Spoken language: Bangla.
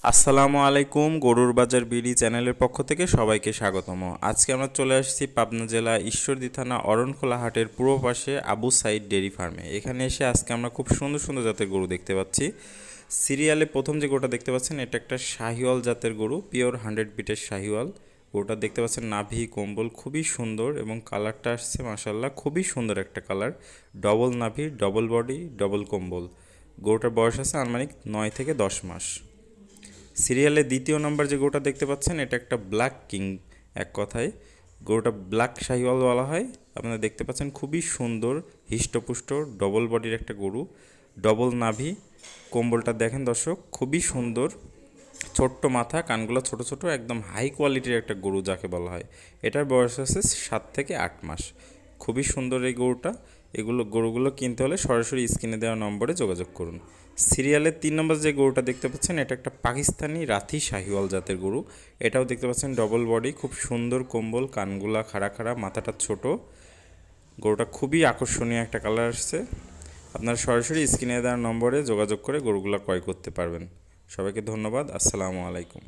আসসালামু আলাইকুম, গরুর বাজার বিডি চ্যানেলের পক্ষ থেকে সবাইকে স্বাগতম। আজকে আমরা চলে আসছি পাবনা জেলা ঈশ্বরদী থানা অরণখোলা হাটের পূর্ব পাশে আবু সাইদ ডেইরি ফার্মে। এখানে এসে আজকে আমরা খুব সুন্দর সুন্দর জাতের গরু দেখতে পাচ্ছি। সিরিয়ালে প্রথম যে গরুটা দেখতে পাচ্ছেন এটা একটা শাহিওয়াল জাতের গরু, পিওর 100 বিটের শাহিওয়াল। গরুটা দেখতে পাচ্ছেন নাভি কম্বল খুবই সুন্দর এবং কালারটা আসছে মাশাল্লাহ খুবই সুন্দর একটা কালার। ডবল নাভি, ডবল বডি, ডবল কম্বল। গরুটার বয়স আছে আনুমানিক 9 থেকে 10 মাস। সিরিয়ালে দ্বিতীয় নম্বর যে গরুটা দেখতে পাচ্ছেন এটা একটা ব্ল্যাক কিং। এক কথায় গরুটা ব্ল্যাক শাহিওয়াল বলা হয়। আপনারা দেখতে পাচ্ছেন খুবই সুন্দর হিষ্টপুষ্ট ডবল বডির একটা গরু, ডবল নাভি। কম্বলটা দেখেন দর্শক, খুবই সুন্দর। ছোট্ট মাথা, কানগুলো ছোট ছোট, একদম হাই কোয়ালিটির একটা গরু যাকে বলা হয়। এটার বয়স আছে 7 থেকে 8 মাস। খুবই সুন্দর এই গরুটা। গরুগুলো কিনতে হলে সরাসরি স্ক্রিনে দেওয়া নম্বরে যোগাযোগ করুন। সিরিয়ালের 3 নম্বর যে গরুটা দেখতে পাচ্ছেন এটা একটা পাকিস্তানি রাথি শাহিওয়াল জাতের গরু। এটাও দেখতে পাচ্ছেন ডবল বডি, খুব সুন্দর কম্বল, কানগুলা খাড়া খাড়া, মাথাটা ছোট। গরুটা খুবই আকর্ষণীয় একটা কালার আসছে। আপনারা সরাসরি স্ক্রিনে দেওয়া নম্বরে যোগাযোগ করে গরুগুলো ক্রয় করতে পারবেন। সবাইকে ধন্যবাদ। আসসালামু আলাইকুম।